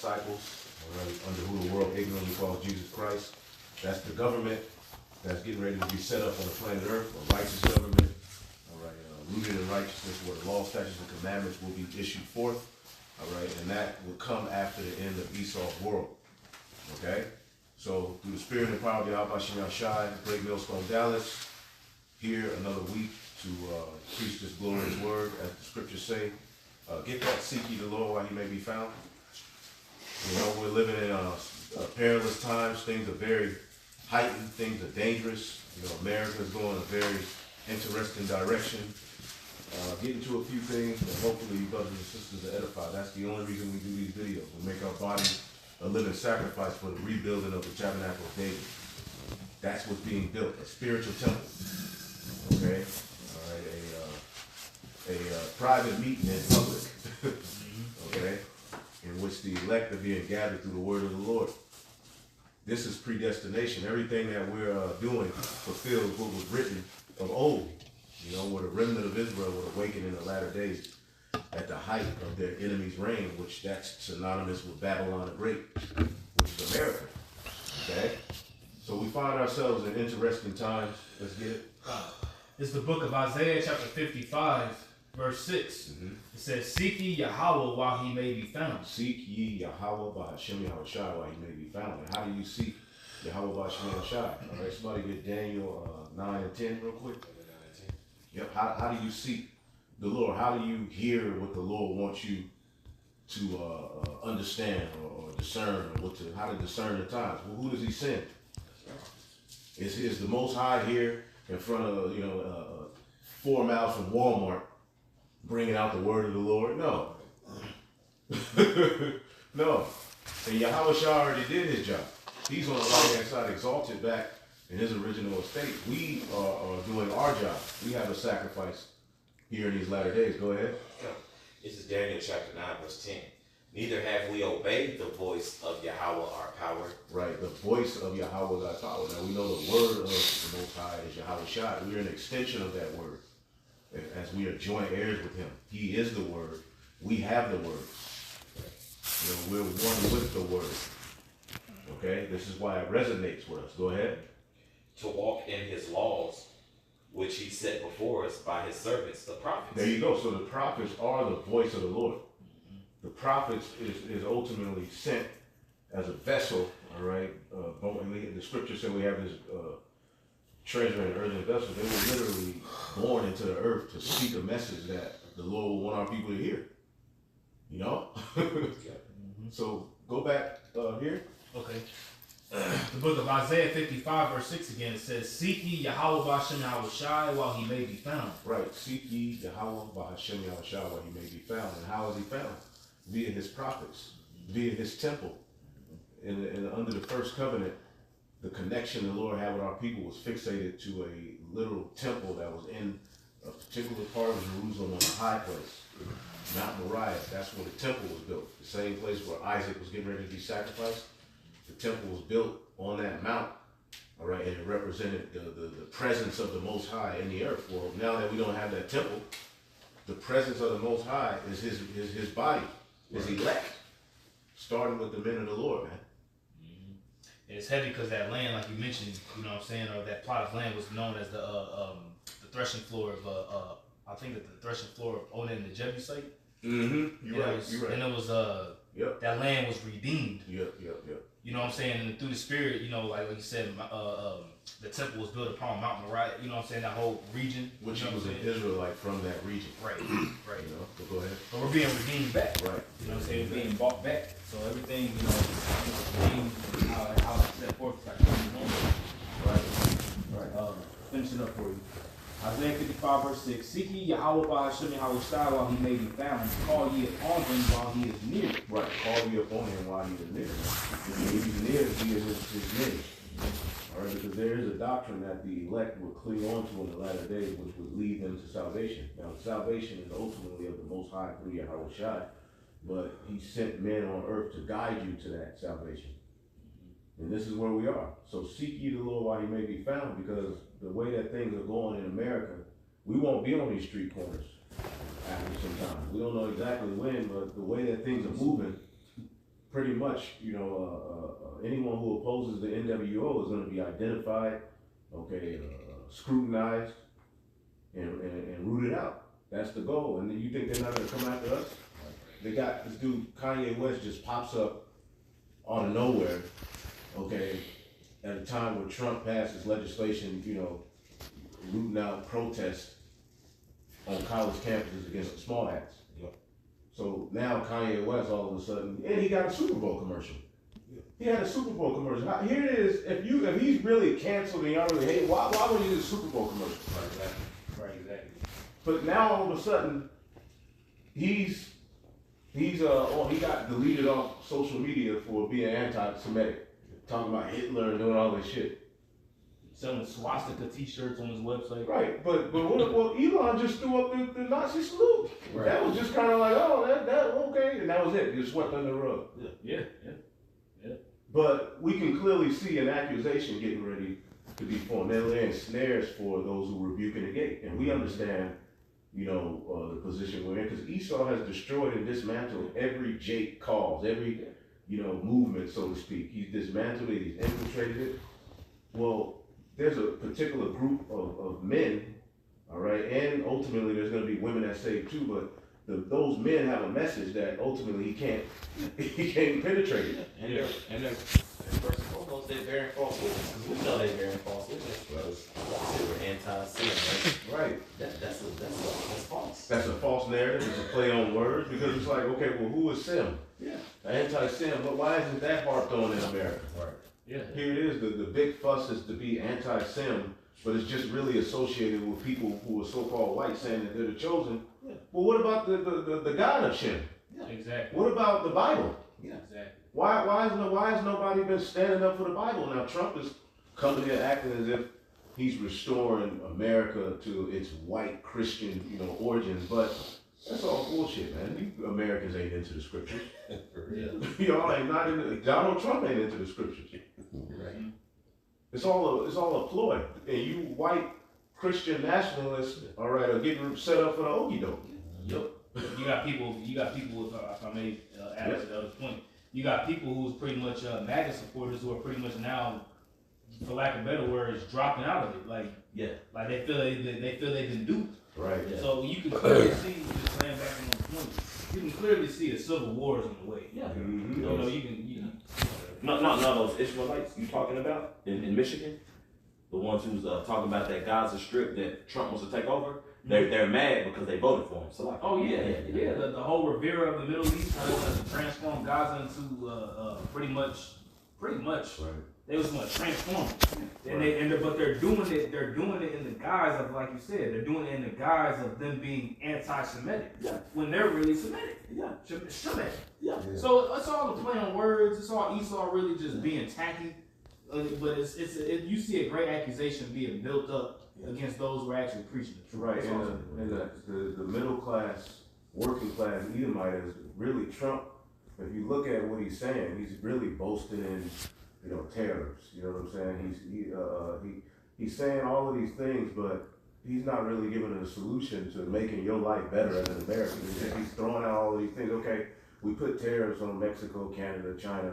disciples, all right, under who the world ignorantly calls Jesus Christ. That's the government that's getting ready to be set up on the planet Earth, a righteous government, all right, rooted in righteousness, where the law, statutes, and commandments will be issued forth, all right, and that will come after the end of Esau's world, okay? So, through the spirit and power of Yahweh Shem Yahshai, Great Millstone Dallas, here another week to preach this glorious word, as the scriptures say. Get that, seek ye the Lord while he may be found. You know, we're living in perilous times. Things are very heightened. Things are dangerous. You know, America is going a very interesting direction. Get into a few things, and hopefully you brothers and sisters are edified. That's the only reason we do these videos. We make our bodies a living sacrifice for the rebuilding of the tabernacle of David. That's what's being built, a spiritual temple. Okay? All right, a private meeting in public. Okay? In which the elect are being gathered through the word of the Lord. This is predestination. Everything that we're doing fulfills what was written of old. You know, where the remnant of Israel would awaken in the latter days at the height of their enemy's reign, which that's synonymous with Babylon the Great, which is America. Okay? So we find ourselves in interesting times. Let's get it. It's the book of Isaiah chapter 55, verse 6. It says, seek ye Yahweh while he may be found. Seek ye Yahweh by Hashem Yahushai while he may be found. And how do you seek Yahweh by Hashem Yahushai? All right, somebody get Daniel 9 and 10 real quick. Yep. How do you seek the Lord? How do you hear what the Lord wants you to understand or discern, or how to discern the times? Well, who does he send? Is the Most High here in front of 4 miles from Walmart, bringing out the word of the Lord? No. No. And Yahweh already did his job. He's on the right hand side, exalted back in his original estate. We are doing our job. We have a sacrifice here in these latter days. Go ahead. This is Daniel chapter 9, verse 10. Neither have we obeyed the voice of Yahweh our power. Right, the voice of Yahweh is our power. Now we know the word of the Most High is Yahweh Shai. We are an extension of that word, as we are joint heirs with him. He is the word. We have the word. You know, we're one with the word. Okay, this is why it resonates with us. Go ahead. To walk in his laws, which he set before us by his servants, the prophets. There you go. So the prophets are the voice of the Lord. The prophets is ultimately sent as a vessel, all right? The scripture said we have this treasure in earthen vessels. They were literally born into the earth to speak a message that the Lord will want our people to hear. You know? So go back here. Okay. The book of Isaiah 55, verse 6 again, it says, seek ye Yahweh by Hashem Yahushai while he may be found. Right. Seek ye Yahweh by Hashem Yahushai while he may be found. And how is he found? Via his prophets, via his temple. And under the first covenant, the connection the Lord had with our people was fixated to a literal temple that was in a particular part of Jerusalem on a high place, Mount Moriah. That's where the temple was built. The same place where Isaac was getting ready to be sacrificed. The temple was built on that mount, all right, and it represented the presence of the Most High in the earth. Well, now that we don't have that temple, the presence of the Most High is his body, his elect, starting with the men of the Lord, man. And it's heavy because that land, like you mentioned, you know what I'm saying, or that plot of land was known as the threshing floor of, I think that the threshing floor of Onan the Jebusite. You're right. And it was, that land was redeemed. Yep. You know what I'm saying? And through the spirit, you know, like you said, the temple was built upon Mount Moriah, you know what I'm saying, that whole region. Which you know was an Israelite from that region. Right. You know, so go ahead. But we're being redeemed back. Right. You know what I'm saying? We're being bought back. So everything, you know, redeemed, how it's set forth, like Right. Finishing up for you. Isaiah 55, verse 6. Seek ye Yahweh by Hashem Yahushai while he may be found. Call ye upon him while he is near. Right. Call ye upon him while he is near. If he's near, he is his near. All right, because there is a doctrine that the elect will cling on to in the latter days, which would lead them to salvation. Now, salvation is ultimately of the Most High through Yahweh Shai, but he sent men on earth to guide you to that salvation. And this is where we are. So seek ye the Lord while he may be found, because the way that things are going in America, we won't be on these street corners after some time. We don't know exactly when, but the way that things are moving, pretty much, anyone who opposes the NWO is going to be identified, okay, scrutinized, and rooted out. That's the goal. And you think they're not going to come after us? They got this dude, Kanye West, just pops up out of nowhere, okay, at a time where Trump passes legislation, rooting out protests on college campuses against the small hats. Yep. So now Kanye West all of a sudden, and he got a Super Bowl commercial. He had a Super Bowl commercial. Here it is. If he's really canceled and y'all really hate, why would you do a Super Bowl commercial? Right, exactly. But now all of a sudden, he got deleted off social media for being anti-Semitic, talking about Hitler and doing all this shit. Selling swastika T-shirts on his website. Right, but Elon just threw up the Nazi salute. Right. That was just kind of like, oh, that okay, and that was it. Just swept under the rug. Yeah. But we can clearly see an accusation getting ready to be formed. They're laying snares for those who rebuke and negate, and we understand, the position we're in, because Esau has destroyed and dismantled every Jake cause, every, movement, so to speak. He's dismantled it, he's infiltrated it. Well, there's a particular group of men, all right, and ultimately there's going to be women that say too, but those men have a message that ultimately he can't penetrate it. And they're first and foremost, they're bearing false witness. Because we know they're bearing false witness because they were anti-Semitic. Right. That's false. That's a false narrative. It's a play on words because it's like, okay, well, who is Sem? Yeah. Anti-Sem, but why isn't that harped on in America? Right. Yeah. Here it is, the big fuss is to be anti-Sem, but it's just really associated with people who are so-called white saying that they're the chosen. Yeah. Well, what about the God of Shem? Yeah. Exactly. What about the Bible? Yeah. Exactly. Why has nobody been standing up for the Bible? Now Trump is coming here acting as if he's restoring America to its white Christian, origins, but that's all bullshit, man. You Americans ain't into the scriptures. For real. Y'all ain't not into. Donald Trump ain't into the scriptures. Right. It's all a ploy, and you white Christian nationalists, all right, are getting set up for the okie doke. Yep. You got people. If I may add to the other point, you got people who's pretty much MAGA supporters who are pretty much now, for lack of better words, dropping out of it. Like they feel they've been duped. Right. Yeah. So you can clearly see, just laying back on the point, you can clearly see a civil war is on the way. Yeah. Mm-hmm. You can. No, those Israelites you talking about in Michigan, the ones who's talking about that Gaza Strip that Trump wants to take over. They're mad because they voted for him. So like, Oh yeah. The whole Rivera of the Middle East, how they want to transform Gaza into pretty much. Right. They was going to transform it. But they're doing it. They're doing it in the guise of, like you said, they're doing it in the guise of them being anti-Semitic. Yeah. When they're really Semitic. Yeah. Semitic. Yeah. So it's all a play on words. It's all Esau really just being tacky. But you see a great accusation being built up against those who are actually preaching the truth. Right, That's all. and the middle class, working class Edomite is really Trump. If you look at what he's saying, he's really boasting in, tariffs. You know what I'm saying? He's saying all of these things, but he's not really giving a solution to making your life better as an American. He's throwing out all of these things. Okay, we put tariffs on Mexico, Canada, China.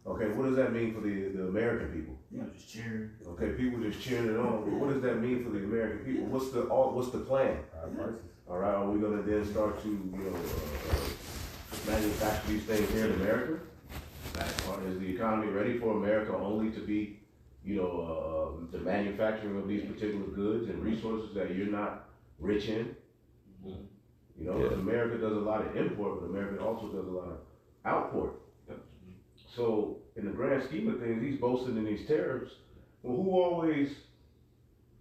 Okay, what does that mean for the American people? Just cheering. Okay, people just cheering it on. But what does that mean for the American people? What's the plan? All right, are we gonna then start to manufacture these things here in America? Is the economy ready for America only to be, the manufacturing of these particular goods and resources that you're not rich in? America does a lot of import, but America also does a lot of outport. So in the grand scheme of things, he's boasting in these tariffs. Well, who always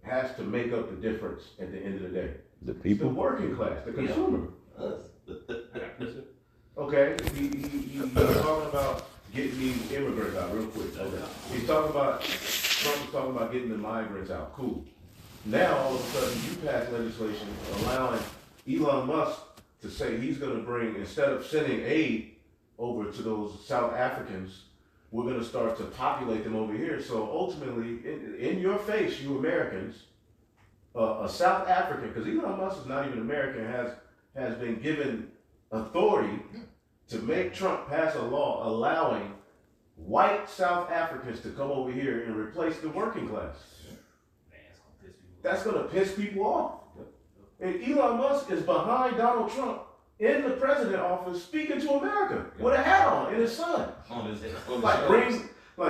has to make up the difference at the end of the day? The It's people. the working class, the consumer. Us. Okay, he's talking about getting these immigrants out real quick. Okay. He's talking about, Trump is talking about getting the migrants out. Cool. Now, all of a sudden, you pass legislation allowing Elon Musk to say he's going to bring, instead of sending aid over to those South Africans, we're going to start to populate them over here. So ultimately, in your face, you Americans, a South African, because Elon Musk is not even American, has been given authority to make Trump pass a law allowing white South Africans to come over here and replace the working class. Man, it's gonna piss people off. That's gonna piss people off. And Elon Musk is behind Donald Trump in the president office speaking to America with a hat on and his son.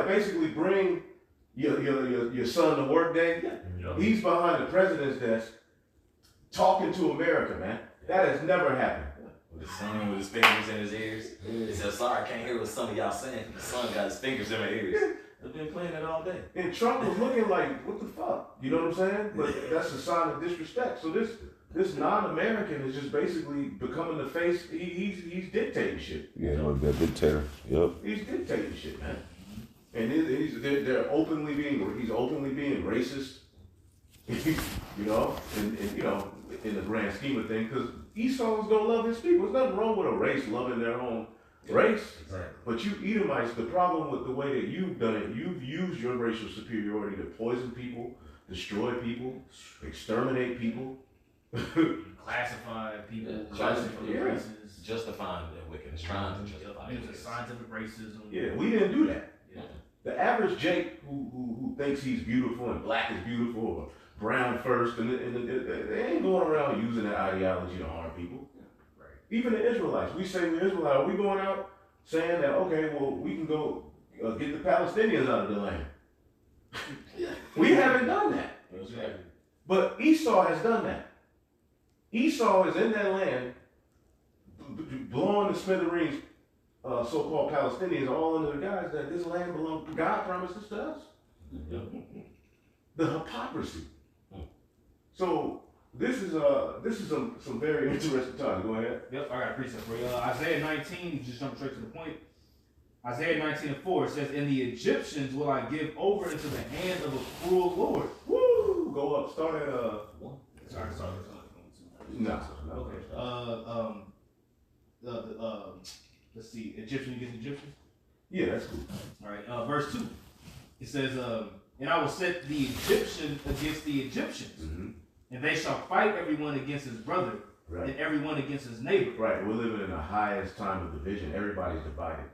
Basically bring your son to work day. Yup. He's behind the president's desk talking to America, man. That has never happened. With his son with his fingers in his ears. He said, sorry, I can't hear what some of y'all saying. The son got his fingers in my ears. They've been playing it all day. And Trump was looking like, what the fuck? You know what I'm saying? But that's a sign of disrespect. So this non-American is just basically becoming the face. He's dictating shit. Yeah, like that dictator. Yep. He's dictating shit, man. And they're openly he's openly being racist. You know, and you know, in the grand scheme of things, because Esau's gonna love his people. There's nothing wrong with a race loving their own race. Exactly. But you Edomites, the problem with the way that you've done it, you've used your racial superiority to poison people, destroy people, exterminate people. Classifying people, Yeah. classifying Yeah. races. Justifying their wickedness, trying to justify There's a it. scientific racism. Yeah, we didn't do that. Yeah. The average Jake who thinks he's beautiful and black is beautiful or brown first, and they ain't going around using that ideology to harm people. Right. Even the Israelites, we say we're Israelites, are we going out saying that, okay, well, we can go get the Palestinians out of the land? We haven't done that. That's right. But Esau has done that. Esau is in that land, blowing the smithereens, so-called Palestinians, all under the guise that this land belongs, God promises to us. The hypocrisy. So this is some very interesting times. Go ahead. Yep, I got a precept for you. Isaiah 19, just jump straight to the point. Isaiah 19:4 says, "And the Egyptians will I give over into the hand of a cruel Lord." Woo! Go up. Start at Sorry. no. Okay. Let's see. Egyptian against Egyptians. Yeah, that's cool. All right. Verse 2. It says, "And I will set the Egyptian against the Egyptians, Mm-hmm. and they shall fight everyone against his brother, Right. and everyone against his neighbor." Right. We're living in the highest time of division. Everybody's divided.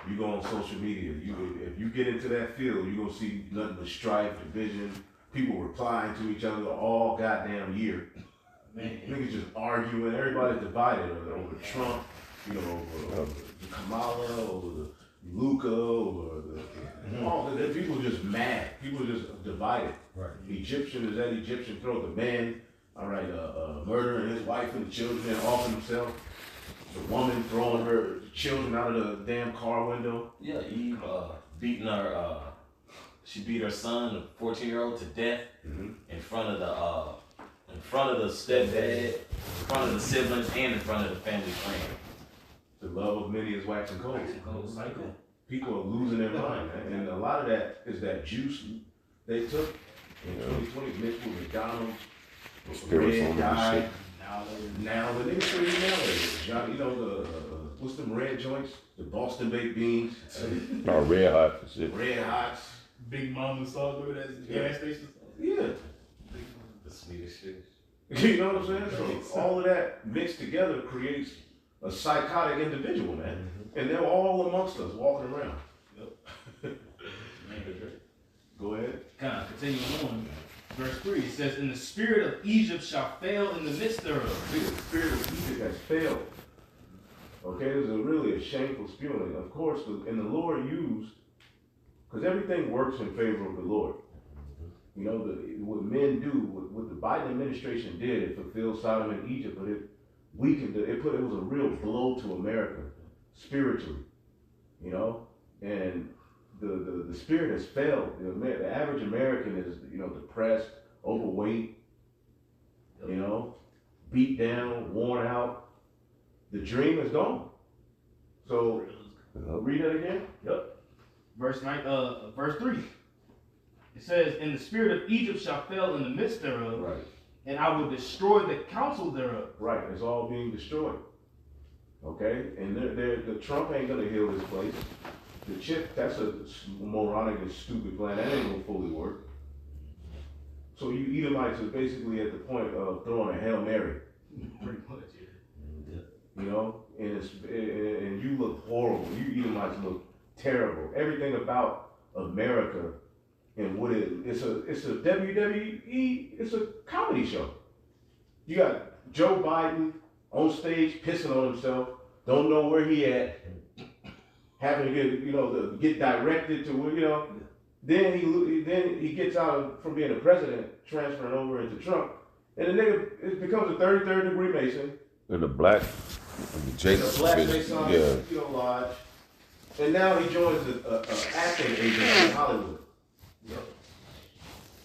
You go on social media. If you get into that field, you're gonna see nothing but strife, division, people replying to each other all goddamn year. Man. Niggas just arguing. Everybody's divided over Trump, you know, over the Kamala, over the Luca, over the people just mad. People just divided. Right. The Egyptian is at Egyptian throat. The man, all right, murdering his wife and the children off himself. The woman throwing her children out of the damn car window. Yeah, Eve beating her. She beat her son, a 14-year-old, to death in front of the stepdad, in front of the siblings, and in front of the family friend. The love of many is waxing cold. Cold cycle. People are losing their mind, man. And a lot of that is that juice they took in 2020 mixed with McDonald's, with Spirits red on dye. that shit. Now Now the niggas say nowadays, Johnny, you know what's them red joints? The Boston baked beans, Oh, red hot and shit. red hots. Big Mama saw go to that gas station. Yeah. The sweetest shit. You know what I'm saying? So all of that mixed together creates a psychotic individual, man. And they're all amongst us walking around. Go ahead. Kind of continuing on. Verse 3 it says, "And the spirit of Egypt shall fail in the midst thereof." See, the spirit of Egypt has failed. Okay, this is really a shameful spewing. Of course, and the Lord used, because everything works in favor of the Lord. You know, what men do, what the Biden administration did, it fulfilled Sodom and Egypt, but it weakened it. It was a real blow to America, spiritually. You know, and the spirit has failed. The average American is, you know, depressed, overweight, you know, beat down, worn out. The dream is gone. So read that again. Yep. Verse 3. It says, "And the spirit of Egypt shall fail in the midst thereof, Right. and I will destroy the counsel thereof." Right. It's all being destroyed. Okay. And the Trump ain't gonna heal this place. The chip, that's a moronic and stupid plan. That ain't gonna fully work. So you Edomites is basically at the point of throwing a Hail Mary. Pretty much, yeah. you know, and you look horrible. You Edomites look terrible. Everything about America and what it's a WWE, it's a comedy show. You got Joe Biden on stage pissing on himself, don't know where he at, having to get directed to where. Then he gets out from being a president, transferring over into Trump, and the nigga it becomes a 33rd degree Mason. And the black, the Jacob, Black Mason, lodge, and now he joins a acting agency in Hollywood. Yep.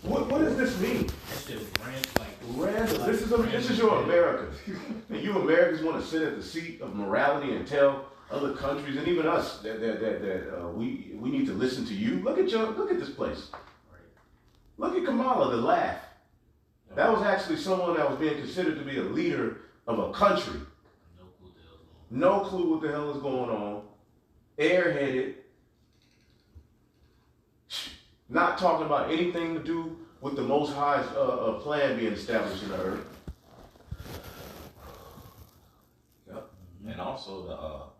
What does this mean? That shit was Random. This is your America, and you Americans want to sit at the seat of morality and tell other countries and even us that we need to listen to you. Look at this place. Look at Kamala, the laugh. That was actually someone that was being considered to be a leader of a country. No clue what the hell is going on. Airheaded. Not talking about anything to do with the Most High's plan being established in the earth. Yep. And also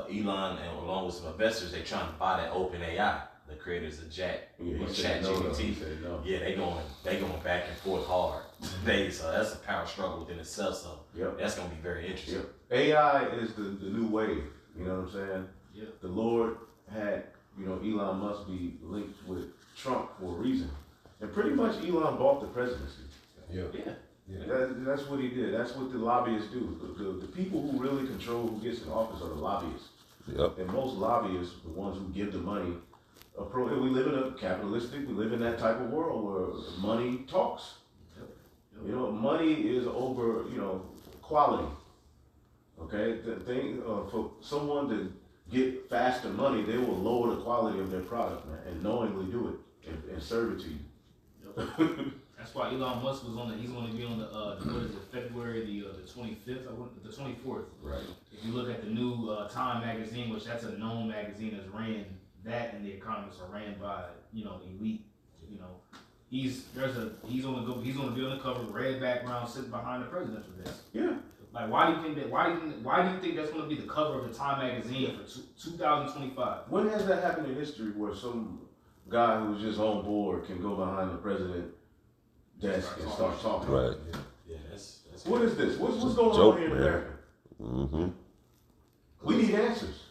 Elon and along with some investors, they trying to buy that OpenAI, the creators of ChatGPT. Yeah, they going back and forth hard today. So that's a power struggle within itself. So that's gonna be very interesting. Yep. AI is the new wave. You know what I'm saying? Yeah. The Lord had Elon Musk be linked with Trump for a reason, and pretty much Elon bought the presidency. Yeah. That's what he did. That's what the lobbyists do. The people who really control who gets in office are the lobbyists. Yep. And most lobbyists, the ones who give the money, we live in a capitalistic, we live in that type of world where money talks. Yep. Money is over, quality. Okay? The thing, for someone to get faster money, they will lower the quality of their product, man, and knowingly do it and serve it to you. Yep. That's why Elon Musk was he's going to be on February the 25th, the 24th. Right. If you look at the new Time magazine, which that's a known magazine that's ran, that and The Economist are ran by, elite, he's going to be on the cover, red background, sitting behind the presidential desk. Yeah. Like, why do you think that's going to be the cover of the Time magazine for 2025? When has that happened in history where some guy who's just on board can go behind the president desk and start talking? Right. Yeah, that's What is this? What's going Joke, on here in man. America? Mm-hmm. We need answers.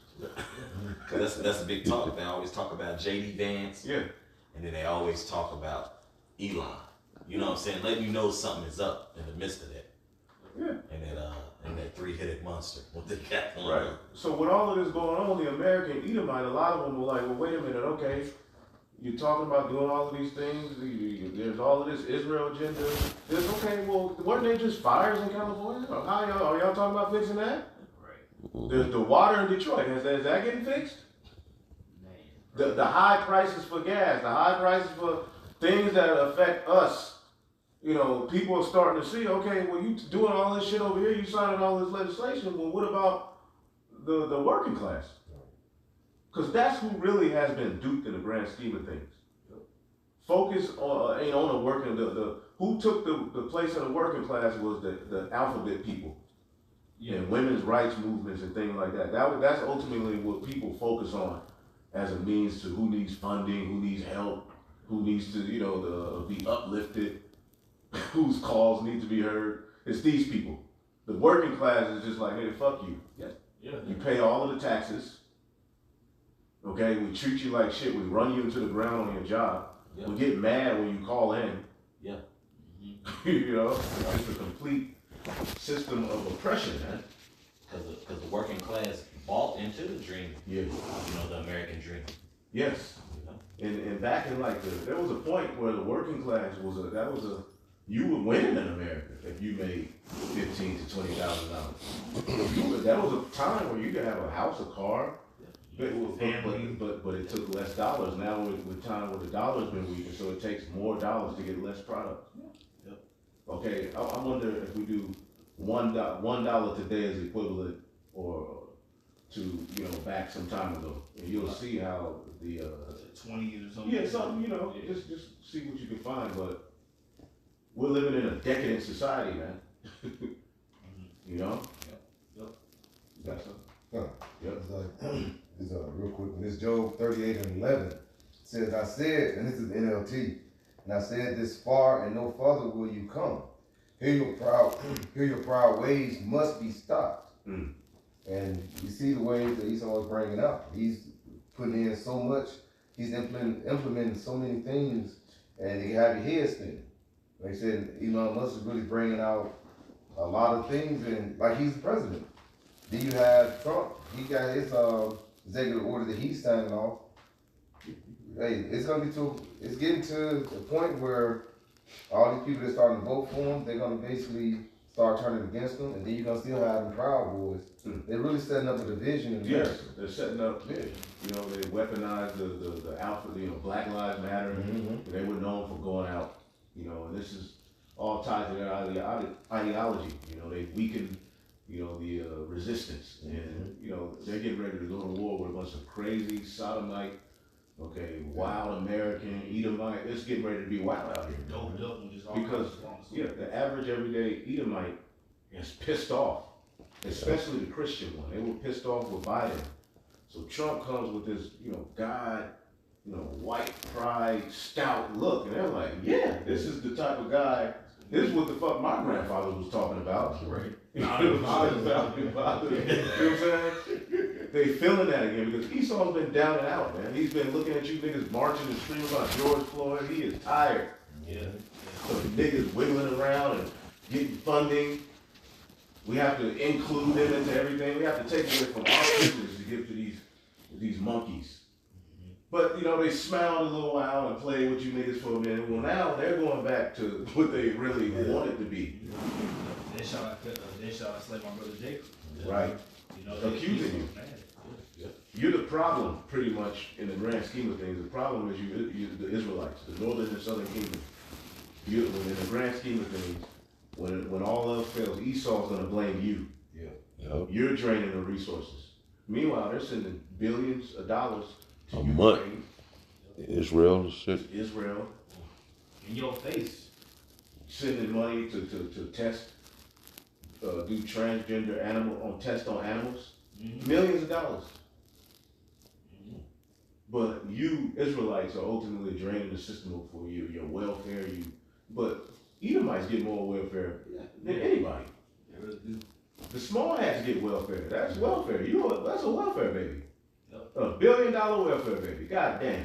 that's a big talk. They always talk about JD Vance. Yeah. And then they always talk about Elon. You know what I'm saying? Letting you know something is up in the midst of that. Yeah. And that three-headed monster. What they got going Right. on. So with all of this going on, the American Edomite, a lot of them were like, well, wait a minute, okay. You're talking about doing all of these things. There's all of this Israel agenda. Okay, well, weren't there just fires in California? Are y'all talking about fixing that? Right. The water in Detroit, is that getting fixed? Man. The high prices for gas, the high prices for things that affect us. People are starting to see, okay, well, you doing all this shit over here, you signing all this legislation, well, what about the working class? Because that's who really has been duped in the grand scheme of things. Focus ain't on the working, who took the place of the working class was the alphabet people. Yeah. And women's rights movements and things like that. That's ultimately what people focus on as a means to who needs funding, who needs help, who needs to, be uplifted, whose calls need to be heard. It's these people. The working class is just like, hey, fuck you. Yeah. You pay all of the taxes. Okay, we treat you like shit. We run you into the ground on your job. Yeah. We get mad when you call in. Yeah. It's a complete system of oppression, man. Because the working class bought into the dream. Yeah. The American dream. Yes. And back in there was a point where the working class you were winning in America if you made $15,000 to $20,000. That was a time where you could have a house, a car, but it took less dollars. Now with time where the dollar's been weaker, so it takes more dollars to get less product. Yep. Okay, I wonder if we do $1 today is equivalent or to back some time ago, and you'll see how the 20 or something. yeah, something just see what you can find, but we're living in a decadent society, man. That's a, Huh. yep. It's real quick. This Job 38:11 says, I said, and this is NLT, and I said, this far and no further will you come. Here your proud ways must be stopped. Mm. And you see the ways that Esau is bringing up. He's putting in so much. He's implementing so many things, and you have your head spinning. Like I said, Elon Musk is really bringing out a lot of things, and like he's the president. Then you have Trump. He got his executive order that he's signing off. Hey, it's getting to the point where all these people that starting to vote for him, they're gonna basically start turning against him, and then you're gonna still have them Proud Boys. They're really setting up a division in America. Yes, they're setting up, you know, they weaponize the alpha, you know, Black Lives Matter. Mhm. They were known for going out, you know, and this is all tied to their ideology. You know, they weaken, you know, the resistance. And, you know, they're getting ready to go to war with a bunch of crazy sodomite, okay, wild American, Edomite. It's getting ready to be wild out here. Doped up and just all Because, kinds of songs. yeah, the average everyday Edomite is pissed off, especially the Christian one. They were pissed off with Biden. So Trump comes with this, you know, God, you know, white pride, stout look, and they're like, yeah, this is the type of guy. This is what the fuck my grandfather was talking about. Right. You know what I'm saying? They feeling that again because Esau's been down and out, man. He's been looking at you niggas marching and screaming about George Floyd. He is tired. Yeah. So the niggas wiggling around and getting funding. We have to include them into everything. We have to take away from our privilege to give to these monkeys. But, you know, they smiled a little while and played with you niggas for a minute. Well, now they're going back to what they really wanted to be. Then shall I slay my brother Jacob? Right. You know, Accusing you. Man, You're the problem, pretty much, in the grand scheme of things. The problem is you the Israelites, the northern and southern kingdom. In the grand scheme of things, when all else fails, Esau's gonna blame you. Yep. You're draining the resources. Meanwhile, they're sending billions of dollars to A Ukraine, month. Israel, shit. Israel, in your face. sending money to test, do transgender tests on animals. Millions of dollars. But you Israelites are ultimately draining the system for you, your welfare. But Edomites get more welfare than anybody. They really do. The small hats get welfare. That's welfare. That's a welfare baby. Yep. $1 billion welfare baby. God damn.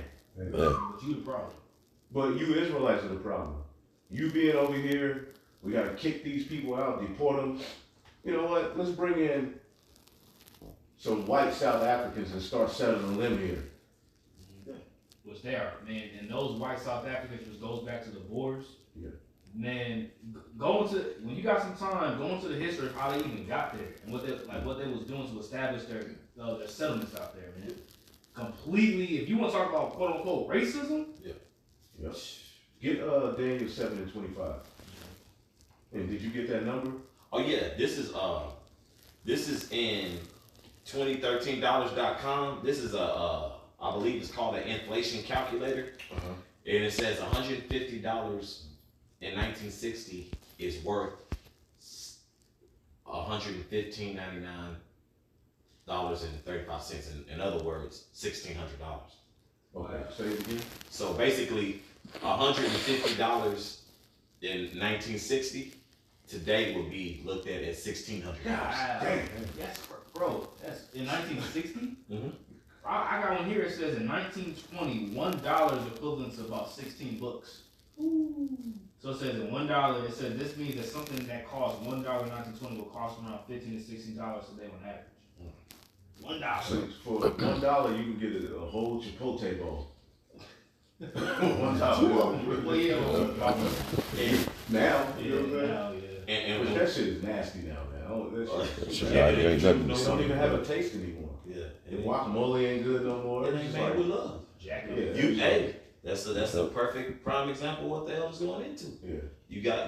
But you the problem. But you Israelites are the problem. You being over here, we gotta kick these people out, deport them. You know what? Let's bring in some white South Africans and start settling a limb here. Which they are, man, and those white South Africans, which goes back to the Boers. Yeah. Man, when you got some time, go into the history of how they even got there and what they was doing to establish their settlements out there, man. Completely, if you want to talk about quote unquote racism, Yeah. Get Daniel 7:25. And did you get that number? Oh yeah, this is in 2013dollars.com. This is I believe it's called an inflation calculator. Uh-huh. And it says $150 in 1960 is worth $115.99.35. In other words, $1,600. Okay, say it again. So basically, $150 in 1960 today would be looked at as $1,600. wow, Damn. that's bro, that's in 1960. Mhm. I got one here. It says in 1920, $1 is equivalent to about 16 books. So it says in $1, it says this means that something that costs $1 in 1920 will cost around $15 to $16 today on average. $1. So for $1 you can get a whole Chipotle bowl. $1. Well, yeah. Now, you know what I'm saying? Now, yeah. And But that shit is nasty now, man. That shit Ain't nothing to don't even have a say. taste anymore. yeah, The guacamole ain't good no more. it It's ain't just made like- with love. Jack Yeah. Hey, that's a perfect prime example of what the hell is going into. Yeah. You got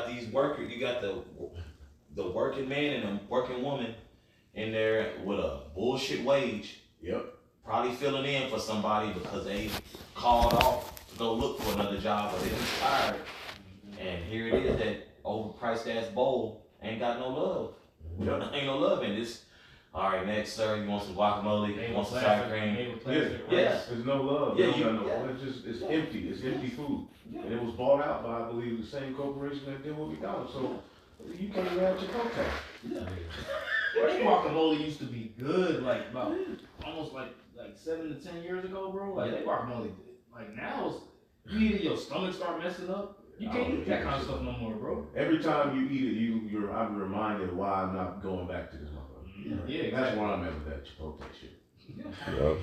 these workers, you got the working man and the working woman in there with a bullshit wage, Yep. probably filling in for somebody because they called off to go look for another job or they just tired. And here it is, that overpriced ass bowl ain't got no love. Ain't no love in this. All right, next, sir. You want some guacamole? You want some sour cream? Yeah, there's no love. Yeah, They don't got no. yeah. It's just it's empty. It's empty food, and it was bought out by, I believe, the same corporation that did what we got. So you can't even have Chipotle. That guacamole used to be good, like about almost like 7 to 10 years ago, bro. Like that guacamole, like now, you eat it, your stomach start messing up. You can't eat that kind of stuff no more, bro. Every time you eat it, I'm reminded why I'm not going back to this motherfucker. Yeah, That's exactly. where I'm at with that Chipotle shit. Yup.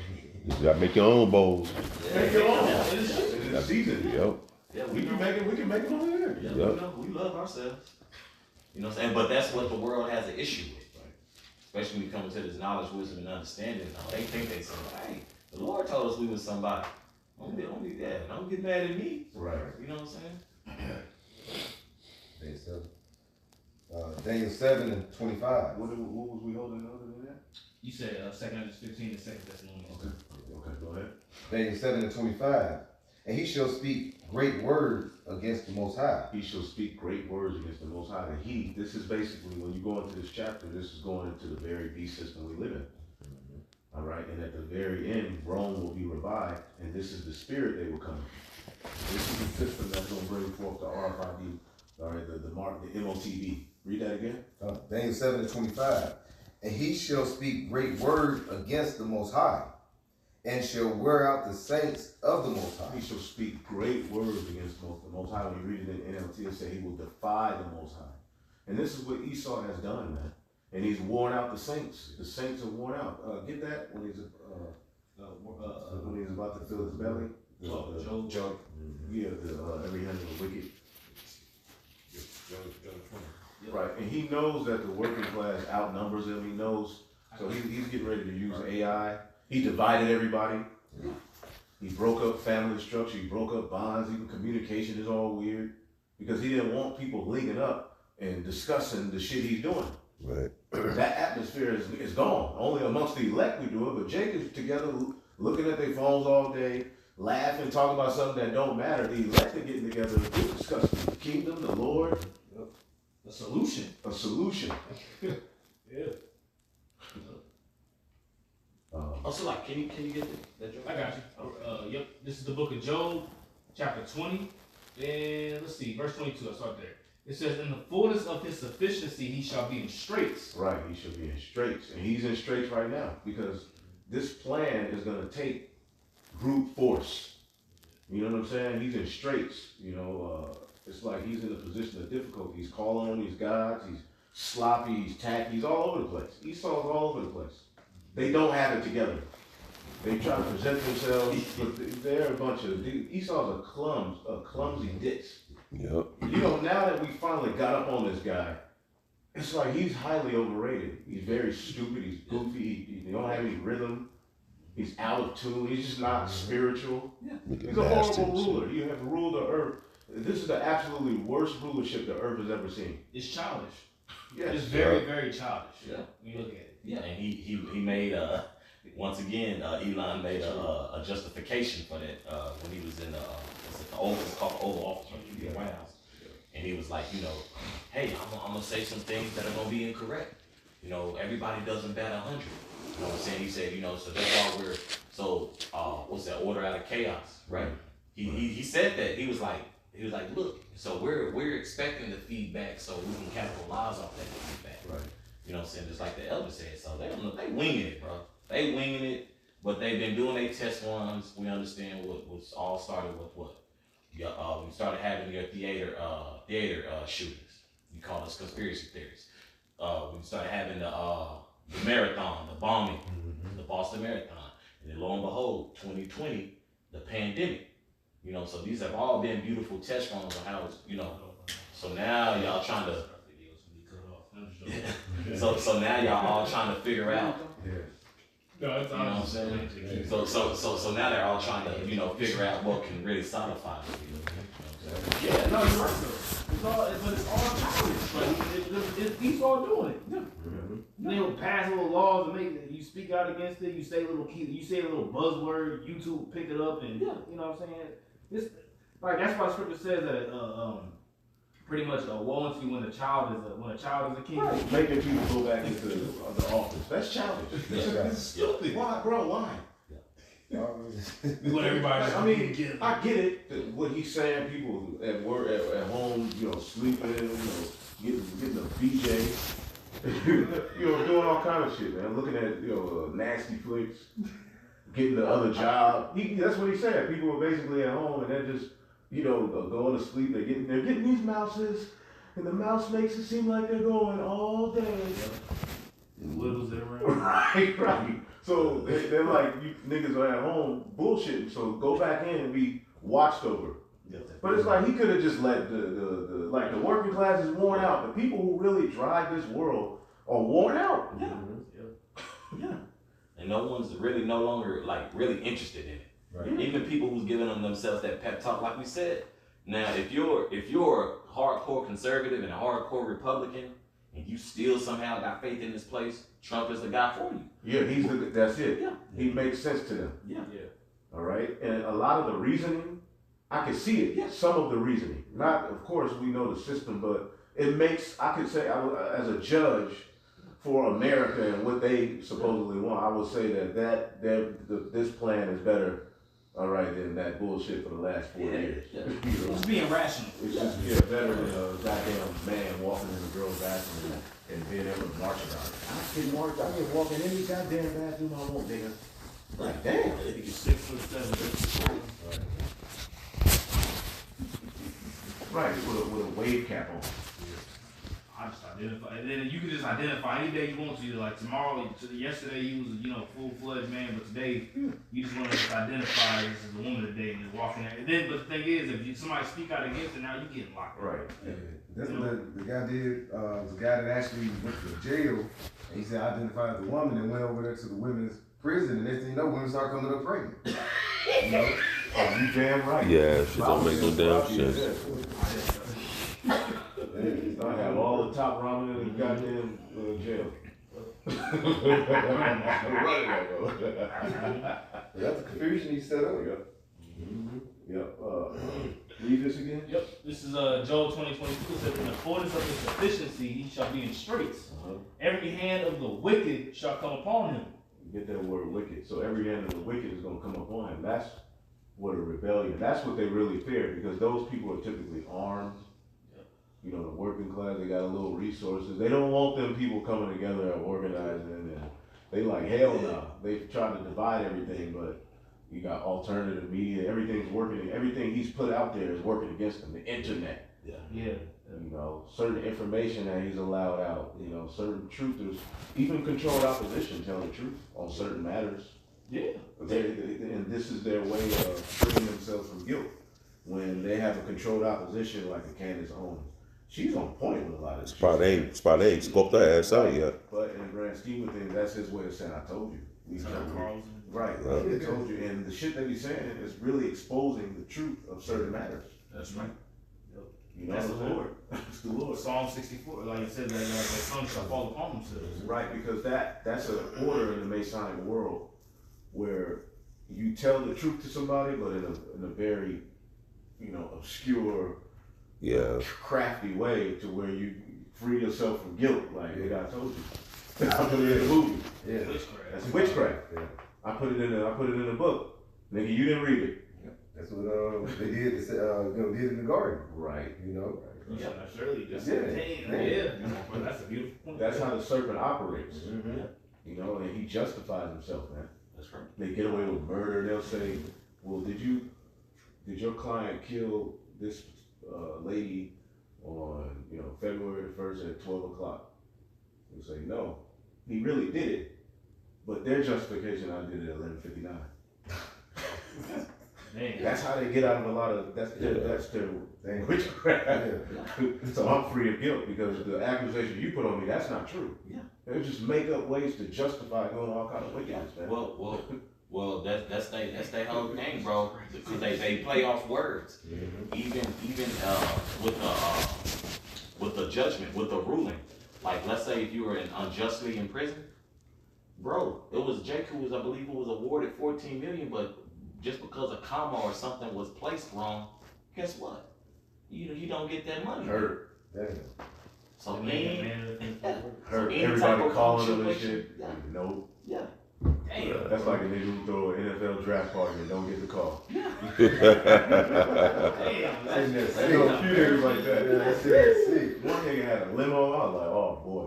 You gotta make your own bowls. Make your own. It's seasoned. Yup. Yeah, We can make it over here. Yeah, Yep. we love ourselves. You know what I'm saying? But that's what the world has an issue with. Especially when you come into this knowledge, wisdom, and understanding. They think they somebody. Hey, the Lord told us we was somebody. Don't get mad at me. Right. You know what I'm saying? Daniel 7 and 25. What was we holding other than that? You said 2 Corinthians 15 and 2 Thessalonians. Okay, go ahead. Daniel 7 and 25. And he shall speak great words against the Most High. He shall speak great words against the Most High. And this is basically, when you go into this chapter, this is going into the very beast system we live in. All right, and at the very end, Rome will be revived, and this is the spirit they will come in. This is the system that's going to bring forth the RFID, all right, the MOTV. Read that again. Daniel 7 and 25. And he shall speak great words against the Most High, and shall wear out the saints of the Most High. He shall speak great words against the Most High. When you read it in NLT, it says he will defy the Most High. And this is what Esau has done, man. And he's worn out the saints. The saints are worn out. Get that when he's about to fill his belly. Job. Yeah, every hand of the wicked. Right, and he knows that the working class outnumbers him. He knows, so he's getting ready to use AI. He divided everybody. He broke up family structure. He broke up bonds. Even communication is all weird because he didn't want people linking up and discussing the shit he's doing. Right. That atmosphere is gone. Only amongst the elect we do it, but Jake is together looking at their phones all day, laughing, talking about something that don't matter. The elect are getting together to discuss the kingdom, the Lord, A solution. a solution. Yeah. Also, like, can you get that joke? I got you. Yep. This is the book of Job, chapter 20. And let's see, verse 22. I'll start there. It says, in the fullness of his sufficiency, he shall be in straits. Right, he should be in straits. And he's in straits right now because this plan is going to take brute force. You know what I'm saying? He's in straits. It's like he's in a position of difficulty. He's calling on these gods. He's sloppy. He's tacky. He's all over the place. Esau's all over the place. They don't have it together. They try to present themselves, but they're a bunch of... Esau's a clumsy ditz. Yep. Now that we finally got up on this guy, it's like he's highly overrated. He's very stupid. He's goofy. He don't have any rhythm. He's out of tune. He's just not spiritual. He's a horrible ruler. You have ruled the earth. This is the absolutely worst rulership the earth has ever seen. It's childish. Yes. It's very, very childish. Yeah. When you look at it. Yeah, and he made once again Elon made a justification for that when he was in it's called the Oval Office in the White House, and he was like, hey, I'm gonna say some things that are gonna be incorrect. Everybody doesn't bat 100. You know what I'm saying? He said, so that's why what's that? Order out of chaos, right? He said that. He was like, look, so we're expecting the feedback so we can capitalize off that feedback. Right. You know what I'm saying? Just like the elder said. So they winging it, bro. They winging it, but they've been doing their test runs. We understand what was all started with what? We started having your theater shootings. You call us conspiracy theories. We started having the marathon, the bombing, the Boston Marathon. And then lo and behold, 2020, the pandemic. So these have all been beautiful test runs on how it's, so now y'all trying to, so now y'all all trying to figure out, No, it's you know what I'm saying? So now they're all trying to, figure out what can really solidify it. Yeah, no, you're right though. It's all childish. Like, he's all doing it. Yeah. They'll pass little laws and make it, you speak out against it. You say a little buzzword. YouTube pick it up, and you know what I'm saying. It's like that's why Scripture says that pretty much a woe unto you when a child is a king. Right. Making people go back into the office. That's childish. It's stupid. Why, bro? Why? We want everybody to I mean, I get it. What he's saying, people at work, at home, sleeping, getting a BJ, doing all kind of shit, man. Looking at, nasty flicks, getting the other job. That's what he said. People are basically at home and they're just, going to sleep. They're getting these mouses, and the mouse makes it seem like they're going all day. Littles that around. Right. So they're like, you niggas are at home bullshitting, so go back in and be watched over. But it's like he could have just let the working class is worn out. The people who really drive this world are worn out. Yeah. Yeah. And no one's really no longer really interested in it. Right. Even people who's giving them themselves that pep talk, like we said. Now, if you're a hardcore conservative and a hardcore Republican, and you still somehow got faith in this place, Trump is the guy for you. Yeah, that's it. Yeah. He makes sense to them. Yeah. All right. And a lot of the reasoning, I can see it. Yeah. Some of the reasoning. Not, of course, we know the system, but it makes, I could say, as a judge for America and what they supposedly want, I would say that this plan is better, all right, than that bullshit for the last 4 years. Yeah. It's being rational. It's just better than a goddamn man walking in a girl's bathroom and being able to march around it. I can march, I can walk in any goddamn bathroom I want, nigga. Like, damn. He's 6'7". Right, with a wave cap on. I just identify, and then you can just identify any day you want to. Like tomorrow, yesterday you was full-fledged man, but today you just want to identify this as a woman today and just walking there. And then, but the thing is, if somebody speak out against it, now you getting locked up. Right. Yeah. That's what the guy did. Was a guy that actually went to jail, and he said identified the woman and went over there to the women's prison, and next thing you know, women start coming up pregnant. Oh, you damn right. Yeah, shit don't make no damn sense. I have all the top ramen in the goddamn jail. That's the confusion he set up. Yep. Yep. Read this again. Yep. This is Joel 20:22. It says, in accordance of his sufficiency, he shall be in straits. Every hand of the wicked shall come upon him. Get that word wicked. So every hand of the wicked is going to come upon him. That's what a rebellion. That's what they really fear, because those people are typically armed. The working class, they got a little resources. They don't want them people coming together and organizing, and they like, hell no. They've tried to divide everything, but you got alternative media. Everything's working. Everything he's put out there is working against them. The internet. Yeah. Certain information that he's allowed out. Certain truthers, even controlled opposition, tell the truth on certain matters. Yeah. And this is their way of freeing themselves from guilt. When they have a controlled opposition like a Candace Owens. She's on point with a lot of this. Spot A, scoped her ass out yet. But in the grand scheme of things, that's his way of saying, I told you. Right, Right. I told you. And the shit that he's saying is really exposing the truth of certain matters. That's right. That's the Lord. It's the Lord. Psalm 64, like it said, that some shall fall upon themselves. Right, because that's an order in the Masonic world where you tell the truth to somebody, but in a very, obscure, crafty way, to where you free yourself from guilt. Like, nigga, I told you. I put it in the movie. Yeah. Witchcraft. That's witchcraft. Yeah. I put it in the book. Nigga, you didn't read it. That's what they did. Did in the garden. Right. Yeah, surely just Yeah. Well, that's a beautiful point. That's how the serpent operates. Mm-hmm. And he justifies himself, man. That's right. They get away with murder. They'll say, well, did your client kill this lady on, February the 1st at 12 o'clock? They'll say, no, he really did it. But their justification, I did it at 11:59. Man. That's how they get out of a lot of, that's their witchcraft. So I'm free of guilt, because the accusation you put on me, that's not true. Yeah. They just make up ways to justify doing all kind of wickedness, man. Well, that's they whole thing, bro. Because they play off words. Mm-hmm. Even with the judgment, with the ruling. Like, let's say if you were unjustly in prison, bro, it was Jake who I believe was awarded $14 million, but just because a comma or something was placed wrong, guess what? you don't get that money. Hurt. Damn. So Man, man, Hurt. any type Everybody of calling them and punctuation, shit. yeah. Nope. yeah. Damn. That's like a nigga who throw an NFL draft party and don't get the call. Damn. Sitting there There's sick. a few niggas like Yeah, that. that's sick. One nigga had a limo. I was like, oh boy.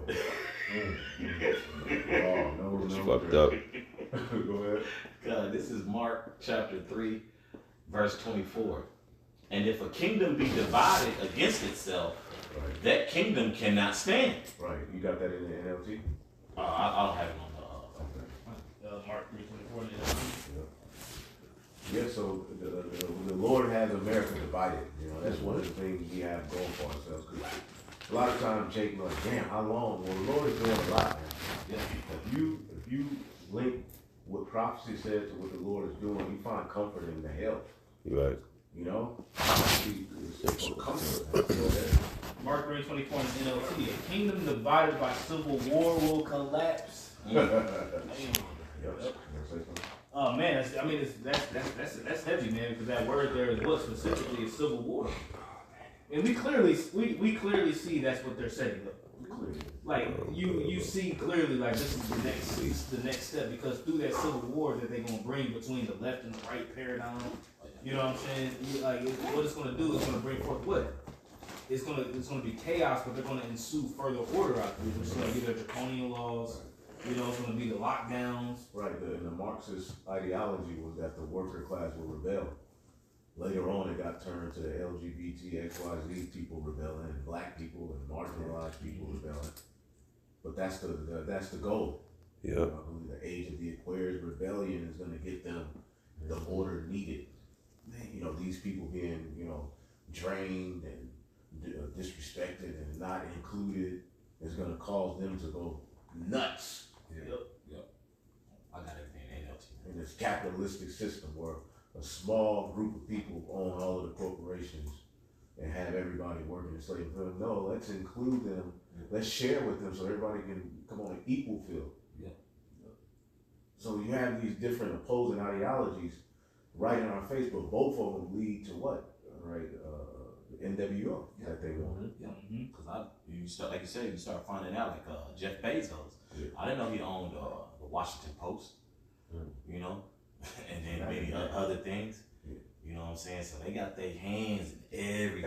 Oh no, It's no. fucked up. Go ahead. God, this is Mark chapter 3, verse 24. And if a kingdom be divided against itself, Right. that kingdom cannot stand. Right. You got that in the NLT? I don't have it on Okay. Mark 3:24. Yeah, so the Lord has America divided. You know, that's one of the things we have going for ourselves. 'Cause a lot of times, Jake, like, damn, how long? Well, the Lord is doing a lot, man. Yeah. If you link what prophecy says to what the Lord is doing, you find comfort in the help. Right. You know, it's for comfort. Man. Go ahead. Mark 3:24 in NLT. A kingdom divided by civil war will collapse. Yep. Damn. Yep. Say something? Oh man, that's heavy, man. Because that word there is what specifically is civil war, and we clearly see that's what they're saying. Like you see clearly, like this is the next step, because through that civil war that they're gonna bring between the left and the right paradigm, you know what I'm saying? What it's gonna do is gonna bring forth what? It's gonna be chaos, but they're gonna ensue further order out there. It's gonna be the draconian laws. You know, it's gonna be the lockdowns. Right. And the Marxist ideology was that the worker class will rebel. Later on, it got turned to the LGBT, XYZ people rebelling, and black people and marginalized people rebelling. But that's the goal. Yeah. I believe the age of the Aquarius rebellion is going to get them the order needed. You know, these people being, you know, drained and disrespected and not included is going to cause them to go nuts. I got everything in NLT. In this capitalistic system where a small group of people own all of the corporations and have everybody working in slave for them. No, let's include them. Let's share with them so everybody can come on an equal field. Yeah. So you have these different opposing ideologies right in our face, but both of them lead to what? Right? The NWO that they want. Yeah. Mm-hmm. Because you start, like you said, you start finding out like Jeff Bezos. Yeah. I didn't know he owned the Washington Post. You know, and then many other things. Yeah. You know what I'm saying? So they got their hands in everything.